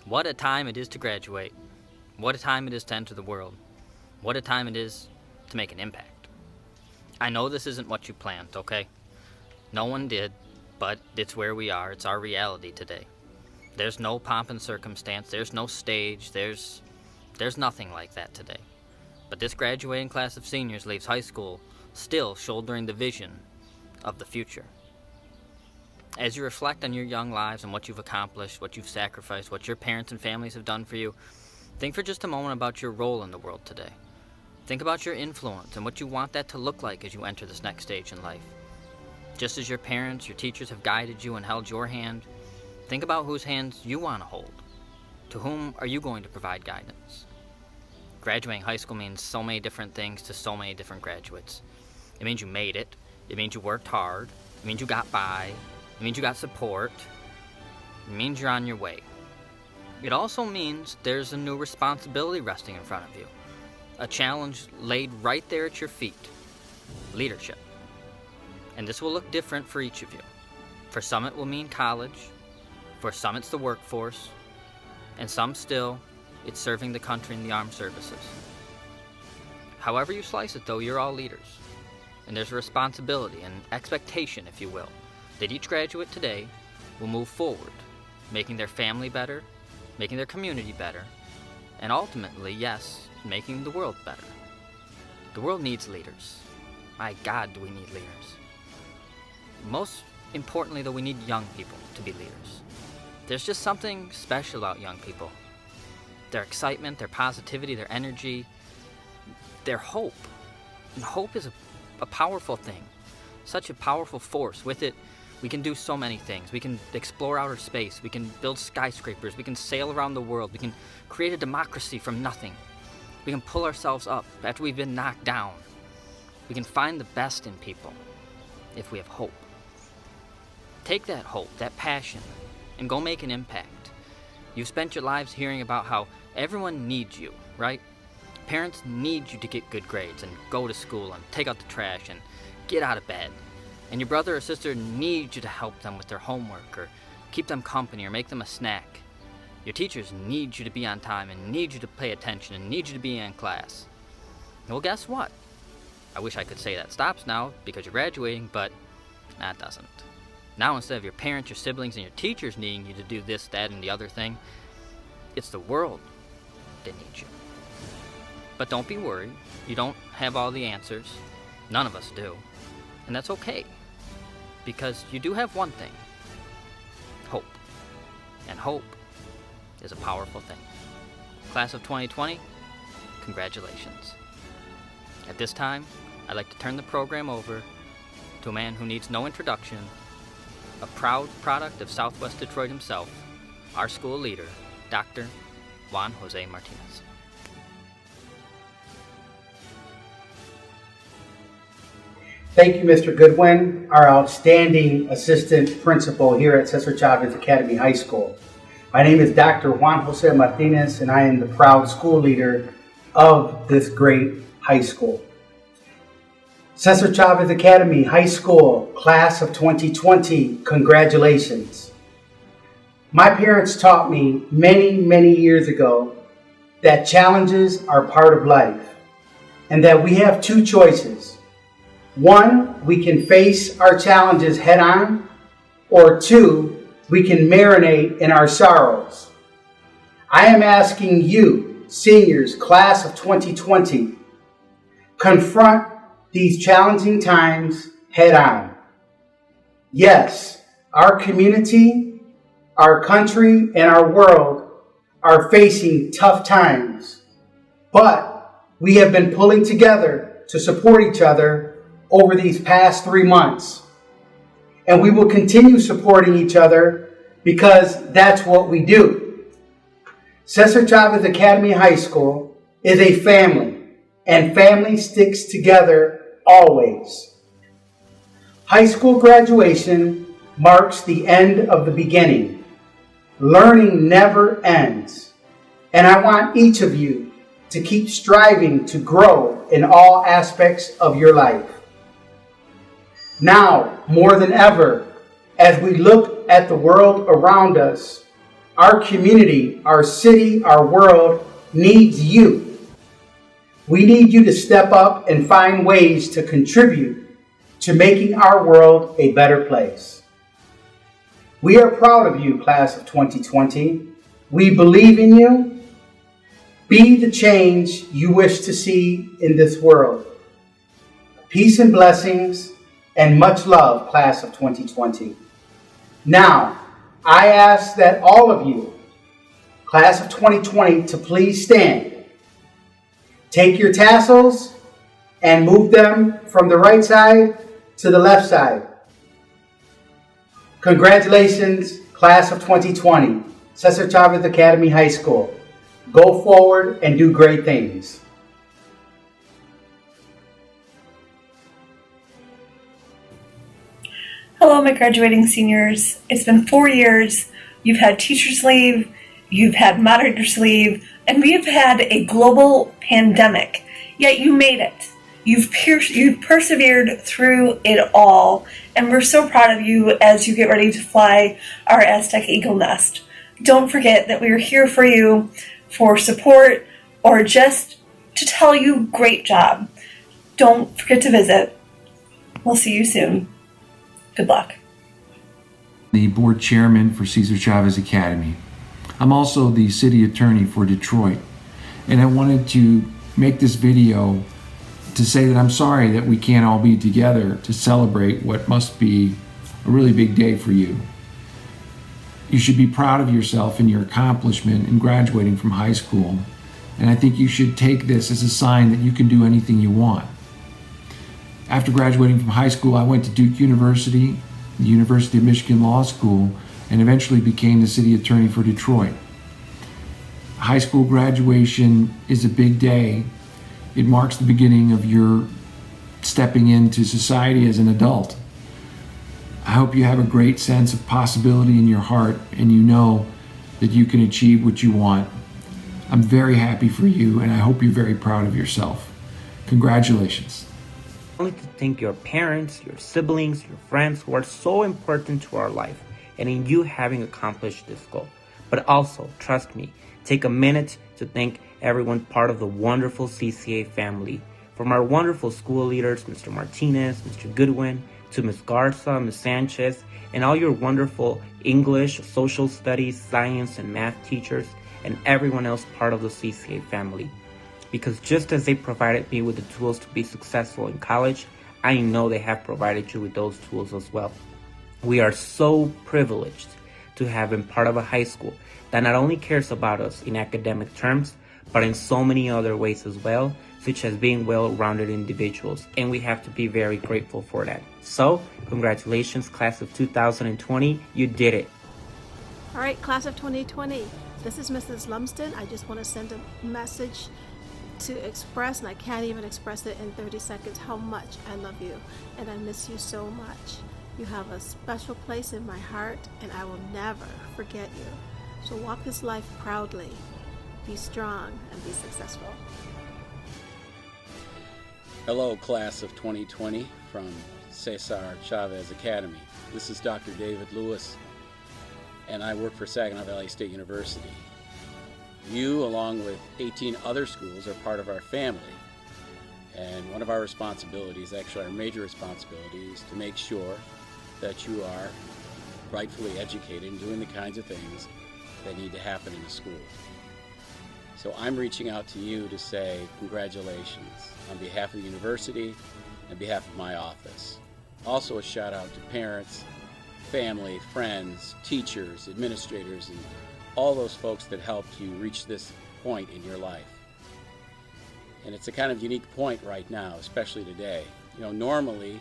what a time it is to graduate. What a time it is to enter the world. What a time it is to make an impact. I know this isn't what you planned, okay? No one did, but it's where we are. It's our reality today. There's no pomp and circumstance. There's no stage. There's nothing like that today. But this graduating class of seniors leaves high school still shouldering the vision of the future. As you reflect on your young lives and what you've accomplished, what you've sacrificed, what your parents and families have done for you, think for just a moment about your role in the world today. Think about your influence and what you want that to look like as you enter this next stage in life. Just as your parents, your teachers have guided you and held your hand, think about whose hands you want to hold. To whom are you going to provide guidance? Graduating high school means so many different things to so many different graduates. It means you made it. It means you worked hard. It means you got by. It means you got support. It means you're on your way. It also means there's a new responsibility resting in front of you. A challenge laid right there at your feet. Leadership. And this will look different for each of you. For some it will mean college. For some it's the workforce. And some still, it's serving the country in the armed services. However you slice it though, you're all leaders. And there's a responsibility and expectation, if you will, that each graduate today will move forward, making their family better, making their community better, and ultimately, yes, making the world better. The world needs leaders. My God, do we need leaders. Most importantly, though, we need young people to be leaders. There's just something special about young people. Their excitement, their positivity, their energy, their hope. And hope is a powerful thing, such a powerful force. With it, we can do so many things. We can explore outer space. We can build skyscrapers. We can sail around the world. We can create a democracy from nothing. We can pull ourselves up after we've been knocked down. We can find the best in people if we have hope. Take that hope, that passion, and go make an impact. You've spent your lives hearing about how everyone needs you, right? Parents need you to get good grades and go to school and take out the trash and get out of bed. And your brother or sister needs you to help them with their homework or keep them company or make them a snack. Your teachers need you to be on time and need you to pay attention and need you to be in class. Well, guess what? I wish I could say that stops now because you're graduating, but that doesn't. Now instead of your parents, your siblings, and your teachers needing you to do this, that, and the other thing, it's the world that needs you. But don't be worried. You don't have all the answers. None of us do. And that's okay. Because you do have one thing. Hope. And hope is a powerful thing. Class of 2020, congratulations. At this time, I'd like to turn the program over to a man who needs no introduction, a proud product of Southwest Detroit himself, our school leader, Dr. Juan Jose Martinez. Thank you, Mr. Goodwin, our outstanding assistant principal here at Cesar Chavez Academy High School. My name is Dr. Juan Jose Martinez, and I am the proud school leader of this great high school. Cesar Chavez Academy High School, class of 2020, congratulations. My parents taught me many, many years ago that challenges are part of life and that we have two choices. One, we can face our challenges head on, or two, we can marinate in our sorrows. I am asking you, seniors, class of 2020, confront these challenging times head on. Yes, our community, our country, and our world are facing tough times, but we have been pulling together to support each other over these past 3 months. And we will continue supporting each other because that's what we do. Cesar Chavez Academy High School is a family, and family sticks together always. High school graduation marks the end of the beginning. Learning never ends, and I want each of you to keep striving to grow in all aspects of your life. Now, more than ever, as we look at the world around us, our community, our city, our world needs you. We need you to step up and find ways to contribute to making our world a better place. We are proud of you, class of 2020. We believe in you. Be the change you wish to see in this world. Peace and blessings and much love, class of 2020. Now, I ask that all of you, class of 2020, to please stand. Take your tassels and move them from the right side to the left side. Congratulations, class of 2020, Cesar Chavez Academy High School. Go forward and do great things. Hello, my graduating seniors. It's been 4 years. You've had teachers leave, you've had moderators leave, and we have had a global pandemic. Yet you made it. You've persevered through it all, and we're so proud of you as you get ready to fly our Aztec Eagle nest. Don't forget that we are here for you for support or just to tell you great job. Don't forget to visit. We'll see you soon. Good luck. The board chairman for Cesar Chavez Academy. I'm also the city attorney for Detroit, and I wanted to make this video to say that I'm sorry that we can't all be together to celebrate what must be a really big day for you. You should be proud of yourself and your accomplishment in graduating from high school, and I think you should take this as a sign that you can do anything you want. After graduating from high school, I went to Duke University, the University of Michigan Law School, and eventually became the city attorney for Detroit. High school graduation is a big day. It marks the beginning of your stepping into society as an adult. I hope you have a great sense of possibility in your heart and you know that you can achieve what you want. I'm very happy for you and I hope you're very proud of yourself. Congratulations. Only to thank your parents, your siblings, your friends who are so important to our life and in you having accomplished this goal. But also, trust me, take a minute to thank everyone part of the wonderful CCA family. From our wonderful school leaders, Mr. Martinez, Mr. Goodwin, to Ms. Garza, Ms. Sanchez, and all your wonderful English, social studies, science, and math teachers, and everyone else part of the CCA family. Because just as they provided me with the tools to be successful in college, I know they have provided you with those tools as well. We are so privileged to have been part of a high school that not only cares about us in academic terms, but in so many other ways as well, such as being well-rounded individuals, and we have to be very grateful for that. So, congratulations, class of 2020, you did it. All right, class of 2020, this is Mrs. Lumsden. I just want to send a message to express, and I can't even express it in 30 seconds, how much I love you, and I miss you so much. You have a special place in my heart, and I will never forget you. So walk this life proudly, be strong, and be successful. Hello, class of 2020 from Cesar Chavez Academy. This is Dr. David Lewis, and I work for Saginaw Valley State University. You, along with 18 other schools, are part of our family. And one of our responsibilities, actually our major responsibility, is to make sure that you are rightfully educated and doing the kinds of things that need to happen in a school. So I'm reaching out to you to say congratulations on behalf of the university and behalf of my office. Also a shout out to parents, family, friends, teachers, administrators, and all those folks that helped you reach this point in your life. And it's a kind of unique point right now, especially today. You know, normally,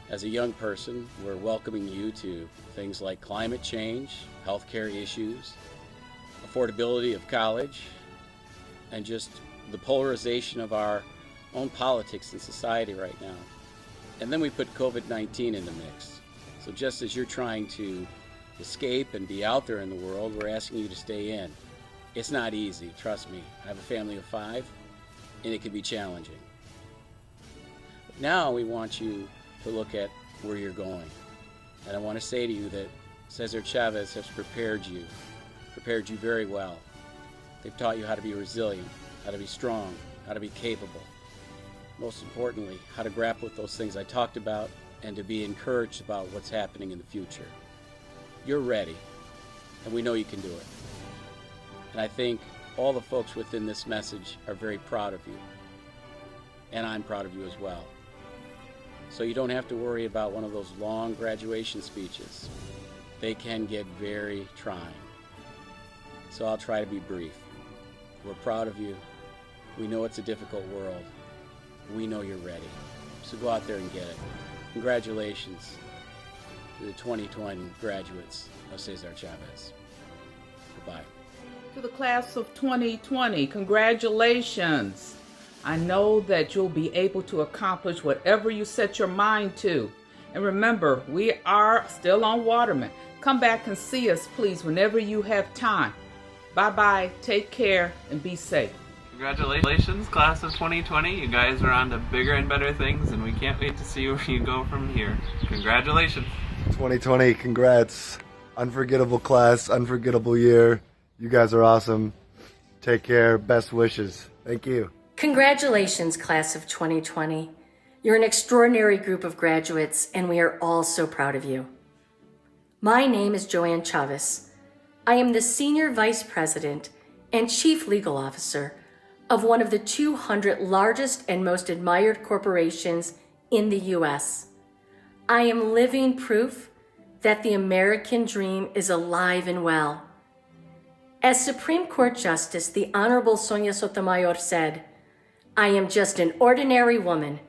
as a young person, we're welcoming you to things like climate change, healthcare issues, affordability of college, and just the polarization of our own politics and society right now. And then we put COVID-19 in the mix. So just as you're trying to escape and be out there in the world, we're asking you to stay in. It's not easy, trust me. I have a family of 5, and it can be challenging. But now we want you to look at where you're going. And I want to say to you that Cesar Chavez has prepared you very well. They've taught you how to be resilient, how to be strong, how to be capable. Most importantly, how to grapple with those things I talked about and to be encouraged about what's happening in the future. You're ready, and we know you can do it. And I think all the folks within this message are very proud of you. And I'm proud of you as well. So you don't have to worry about one of those long graduation speeches. They can get very trying. So I'll try to be brief. We're proud of you. We know it's a difficult world. We know you're ready. So go out there and get it. Congratulations to the 2020 graduates of Cesar Chavez. Goodbye. To the class of 2020, congratulations. I know that you'll be able to accomplish whatever you set your mind to. And remember, we are still on Waterman. Come back and see us, please, whenever you have time. Bye-bye, take care, and be safe. Congratulations, class of 2020. You guys are on to bigger and better things, and we can't wait to see where you go from here. Congratulations. 2020, congrats. Unforgettable class, unforgettable year. You guys are awesome. Take care. Best wishes. Thank you. Congratulations, class of 2020. You're an extraordinary group of graduates, and we are all so proud of you. My name is Joanne Chavez. I am the Senior Vice President and Chief Legal Officer of one of the 200 largest and most admired corporations in the U.S. I am living proof that the American dream is alive and well. As Supreme Court Justice, the Honorable Sonia Sotomayor said, I am just an ordinary woman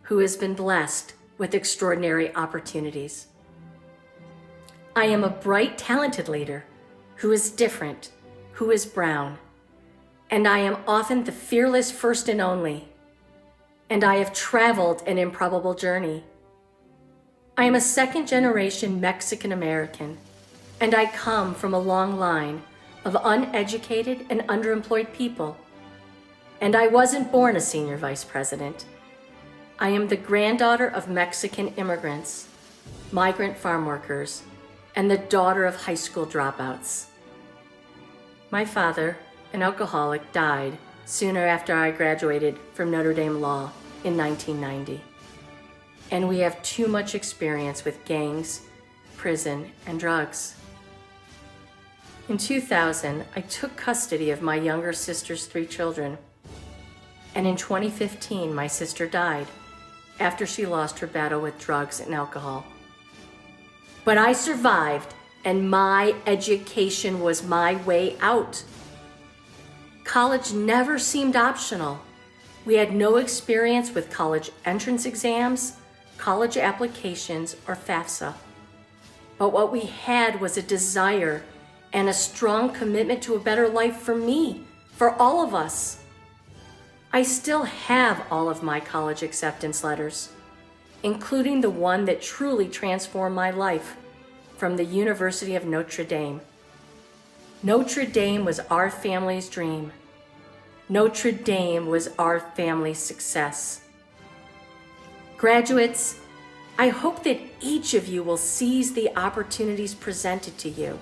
who has been blessed with extraordinary opportunities. I am a bright, talented leader who is different, who is brown, and I am often the fearless first and only, and I have traveled an improbable journey. I am a second-generation Mexican-American, and I come from a long line of uneducated and underemployed people. And I wasn't born a senior vice president. I am the granddaughter of Mexican immigrants, migrant farm workers, and the daughter of high school dropouts. My father, an alcoholic, died sooner after I graduated from Notre Dame Law in 1990. And we have too much experience with gangs, prison, and drugs. In 2000, I took custody of my younger sister's 3 children. And in 2015, my sister died after she lost her battle with drugs and alcohol. But I survived, and my education was my way out. College never seemed optional. We had no experience with college entrance exams, college applications, or FAFSA. But what we had was a desire and a strong commitment to a better life for me, for all of us. I still have all of my college acceptance letters, including the one that truly transformed my life from the University of Notre Dame. Notre Dame was our family's dream. Notre Dame was our family's success. Graduates, I hope that each of you will seize the opportunities presented to you.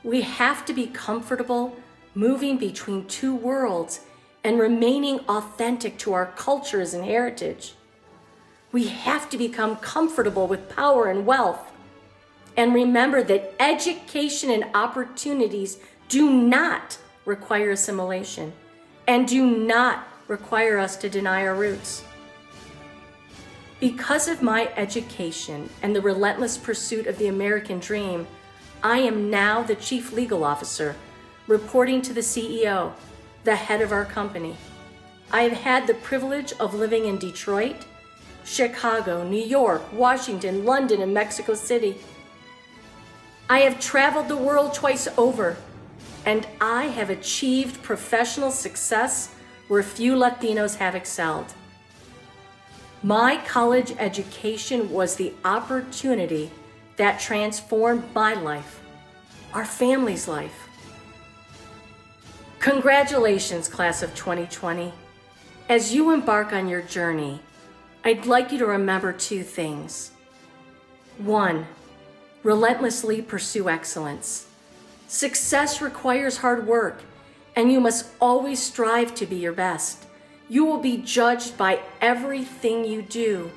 We have to be comfortable moving between 2 worlds and remaining authentic to our cultures and heritage. We have to become comfortable with power and wealth. And remember that education and opportunities do not require assimilation and do not require us to deny our roots. Because of my education and the relentless pursuit of the American dream, I am now the Chief Legal Officer, reporting to the CEO, the head of our company. I have had the privilege of living in Detroit, Chicago, New York, Washington, London, and Mexico City. I have traveled the world twice over, and I have achieved professional success where few Latinos have excelled. My college education was the opportunity that transformed my life, our family's life. Congratulations, class of 2020. As you embark on your journey, I'd like you to remember 2 things. 1, relentlessly pursue excellence. Success requires hard work, and you must always strive to be your best. You will be judged by everything you do.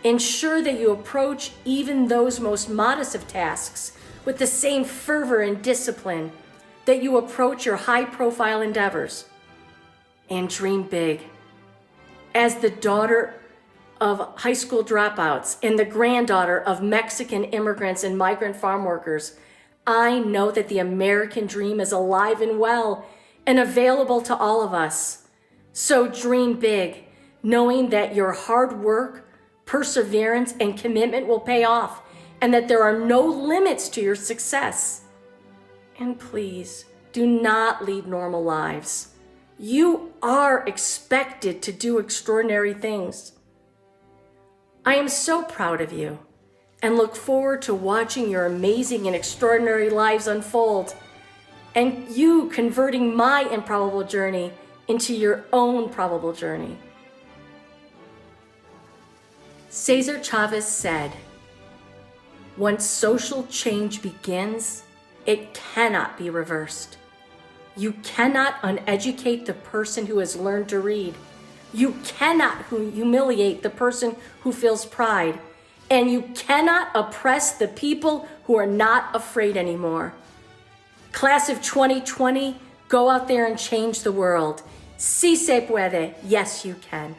Ensure that you approach even those most modest of tasks with the same fervor and discipline that you approach your high-profile endeavors. And dream big. As the daughter of high school dropouts and the granddaughter of Mexican immigrants and migrant farm workers, I know that the American dream is alive and well and available to all of us. So dream big, knowing that your hard work, perseverance, and commitment will pay off, and that there are no limits to your success. And please, do not lead normal lives. You are expected to do extraordinary things. I am so proud of you and look forward to watching your amazing and extraordinary lives unfold, and you converting my improbable journey into your own probable journey. Cesar Chavez said, "Once social change begins, it cannot be reversed. You cannot uneducate the person who has learned to read. You cannot humiliate the person who feels pride. And you cannot oppress the people who are not afraid anymore." Class of 2020, go out there and change the world. Sí se puede. Yes, you can.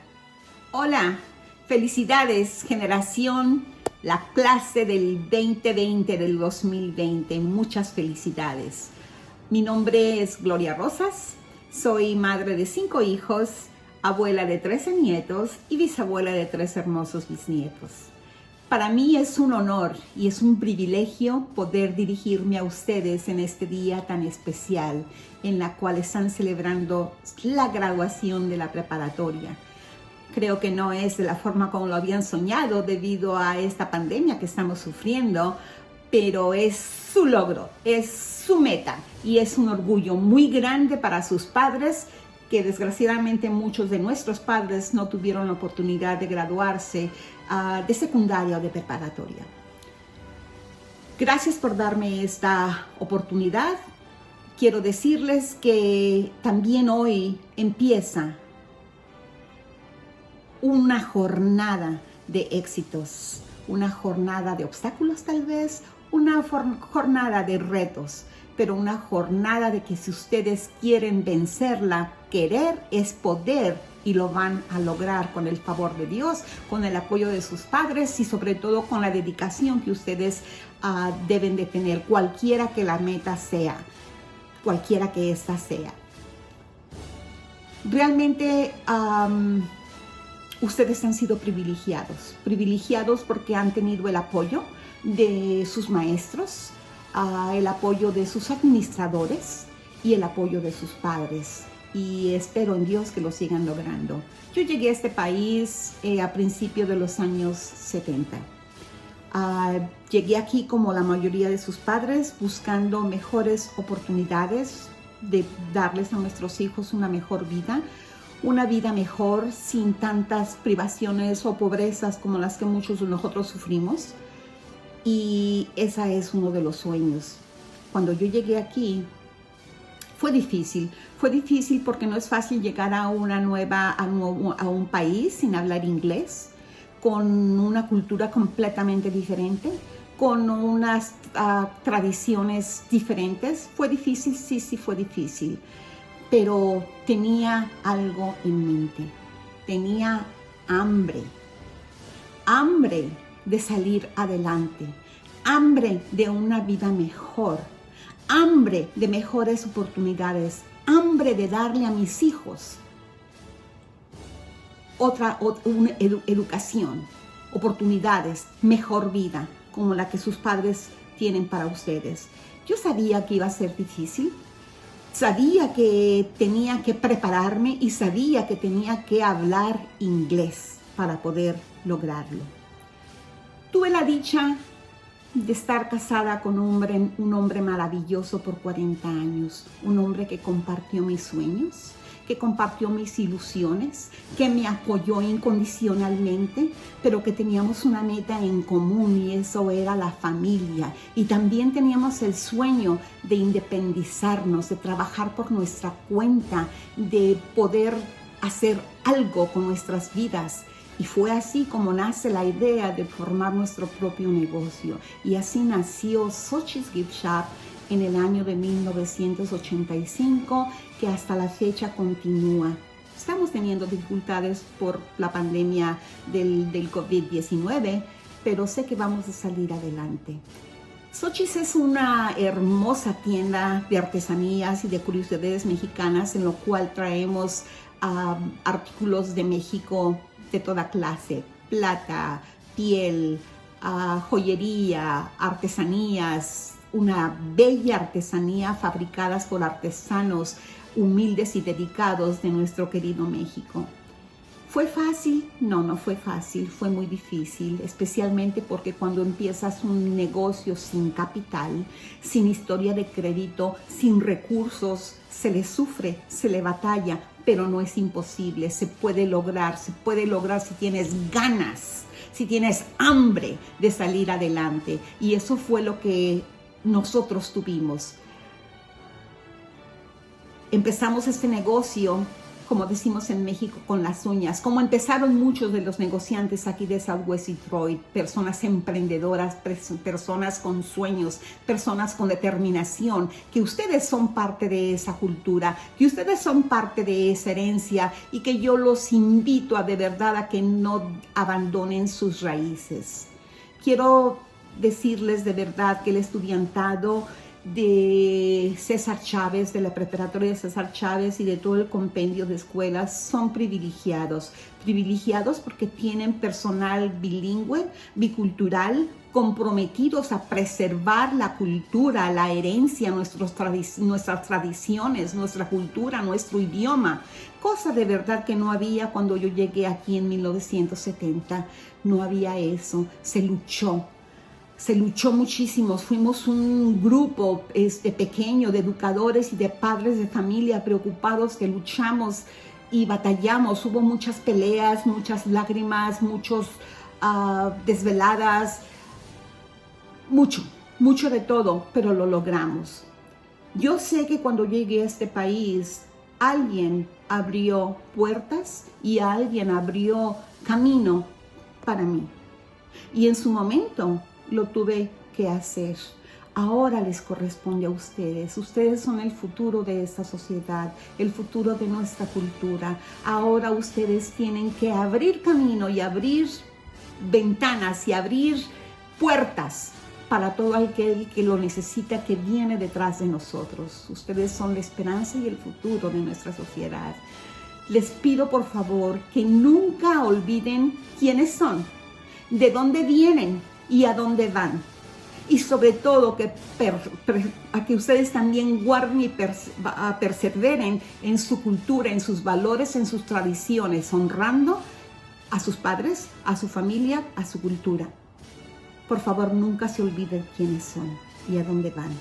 Hola, felicidades, generación, la clase del 2020, del 2020. Muchas felicidades. Mi nombre es Gloria Rosas, soy madre de 5 hijos, abuela de 13 nietos y bisabuela de 3 hermosos bisnietos. Para mí es un honor y es un privilegio poder dirigirme a ustedes en este día tan especial en la cual están celebrando la graduación de la preparatoria. Creo que no es de la forma como lo habían soñado debido a esta pandemia que estamos sufriendo, pero es su logro, es su meta y es un orgullo muy grande para sus padres, que desgraciadamente muchos de nuestros padres no tuvieron la oportunidad de graduarse de secundaria o de preparatoria. Gracias por darme esta oportunidad. Quiero decirles que también hoy empieza una jornada de éxitos, una jornada de obstáculos tal vez, una jornada de retos, pero una jornada de que si ustedes quieren vencerla, querer es poder, y lo van a lograr con el favor de Dios, con el apoyo de sus padres y sobre todo con la dedicación que ustedes deben de tener, cualquiera que la meta sea, cualquiera que esta sea. Realmente ustedes han sido privilegiados porque han tenido el apoyo de sus maestros, el apoyo de sus administradores y el apoyo de sus padres. Y espero en Dios que lo sigan logrando. Yo llegué a este país a principios de los años 70. Llegué aquí como la mayoría de sus padres, buscando mejores oportunidades de darles a nuestros hijos una vida mejor sin tantas privaciones o pobrezas como las que muchos de nosotros sufrimos. Y ese es uno de los sueños. Cuando yo llegué aquí, fue difícil porque no es fácil llegar a un país sin hablar inglés, con una cultura completamente diferente, con unas tradiciones diferentes. Fue difícil, sí fue difícil, pero tenía algo en mente, tenía hambre de salir adelante, hambre de una vida mejor, hambre de mejores oportunidades, hambre de darle a mis hijos una educación, oportunidades, mejor vida, como la que sus padres tienen para ustedes. Yo sabía que iba a ser difícil, sabía que tenía que prepararme y sabía que tenía que hablar inglés para poder lograrlo. Tuve la dicha de estar casada con un hombre maravilloso por 40 años, un hombre que compartió mis sueños, que compartió mis ilusiones, que me apoyó incondicionalmente, pero que teníamos una meta en común y eso era la familia. Y también teníamos el sueño de independizarnos, de trabajar por nuestra cuenta, de poder hacer algo con nuestras vidas. Y fue así como nace la idea de formar nuestro propio negocio. Y así nació Xochi's Gift Shop en el año de 1985, que hasta la fecha continúa. Estamos teniendo dificultades por la pandemia del COVID-19, pero sé que vamos a salir adelante. Xochi's es una hermosa tienda de artesanías y de curiosidades mexicanas en lo cual traemos artículos de México de toda clase, plata, piel, joyería, artesanías, una bella artesanía fabricadas por artesanos humildes y dedicados de nuestro querido México. ¿Fue fácil? No, no fue fácil, fue muy difícil, especialmente porque cuando empiezas un negocio sin capital, sin historia de crédito, sin recursos, se le sufre, se le batalla, pero no es imposible, se puede lograr si tienes ganas, si tienes hambre de salir adelante. Y eso fue lo que nosotros tuvimos. Empezamos este negocio, como decimos en México, con las uñas, como empezaron muchos de los negociantes aquí de Southwest Detroit, personas emprendedoras, personas con sueños, personas con determinación, que ustedes son parte de esa cultura, que ustedes son parte de esa herencia y que yo los invito de verdad a que no abandonen sus raíces. Quiero decirles de verdad que el estudiantado de César Chávez, de la preparatoria de César Chávez y de todo el compendio de escuelas son privilegiados porque tienen personal bilingüe, bicultural, comprometidos a preservar la cultura, la herencia, nuestras tradiciones, nuestra cultura, nuestro idioma, cosa de verdad que no había cuando yo llegué aquí en 1970, no había eso, se luchó muchísimo. Fuimos un grupo pequeño de educadores y de padres de familia preocupados que luchamos y batallamos. Hubo muchas peleas, muchas lágrimas, muchos desveladas, mucho de todo, pero lo logramos. Yo sé que cuando llegué a este país, alguien abrió puertas y alguien abrió camino para mí. Y en su momento lo tuve que hacer. Ahora les corresponde a ustedes. Ustedes son el futuro de esta sociedad, el futuro de nuestra cultura. Ahora ustedes tienen que abrir camino y abrir ventanas y abrir puertas para todo aquel que lo necesita, que viene detrás de nosotros. Ustedes son la esperanza y el futuro de nuestra sociedad. Les pido por favor que nunca olviden quiénes son, de dónde vienen y a dónde van. Y sobre todo que ustedes también guarden y perseveren en su cultura, en sus valores, en sus tradiciones, honrando a sus padres, a su familia, a su cultura. Por favor, nunca se olviden quiénes son y a dónde van.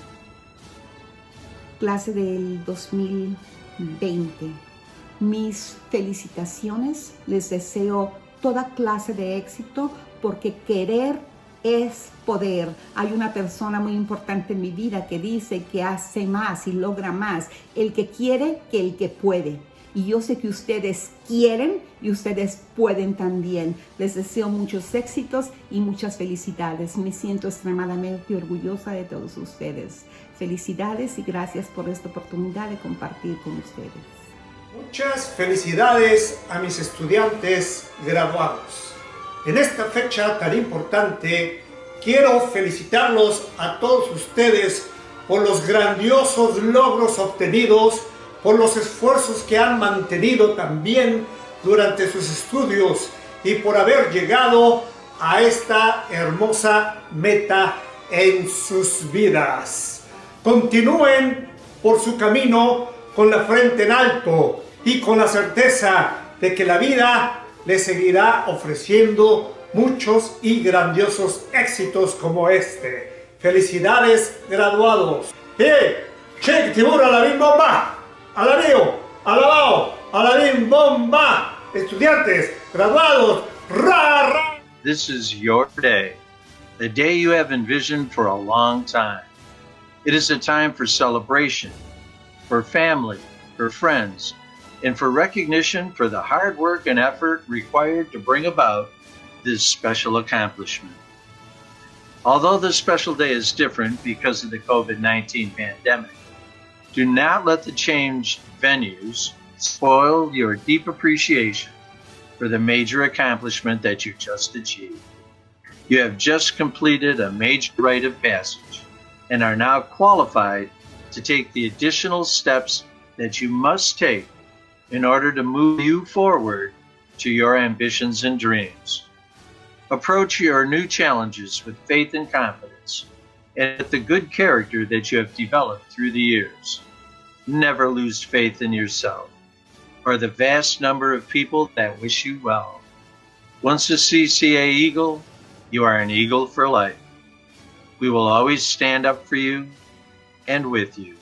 Clase del 2020. Mis felicitaciones. Les deseo toda clase de éxito porque querer es poder. Hay una persona muy importante en mi vida que dice que hace más y logra más el que quiere que el que puede. Y yo sé que ustedes quieren y ustedes pueden también. Les deseo muchos éxitos y muchas felicidades. Me siento extremadamente orgullosa de todos ustedes. Felicidades y gracias por esta oportunidad de compartir con ustedes. Muchas felicidades a mis estudiantes graduados. En esta fecha tan importante, quiero felicitarlos a todos ustedes por los grandiosos logros obtenidos, por los esfuerzos que han mantenido también durante sus estudios y por haber llegado a esta hermosa meta en sus vidas. Continúen por su camino con la frente en alto y con la certeza de que la vida les seguirá ofreciendo muchos y grandiosos éxitos como este. Felicidades, graduados. ¡Che, que te burra la bimba! ¡Alabeo! ¡Alabao! Aladín bomba. Estudiantes, graduados, ra ra. This is your day, the day you have envisioned for a long time. It is a time for celebration, for family, for friends, and for recognition for the hard work and effort required to bring about this special accomplishment. Although this special day is different because of the COVID-19 pandemic, do not let the changed venues spoil your deep appreciation for the major accomplishment that you just achieved. You have just completed a major rite of passage and are now qualified to take the additional steps that you must take in order to move you forward to your ambitions and dreams. Approach your new challenges with faith and confidence and with the good character that you have developed through the years. Never lose faith in yourself or the vast number of people that wish you well. Once a CCA Eagle, you are an Eagle for life. We will always stand up for you and with you.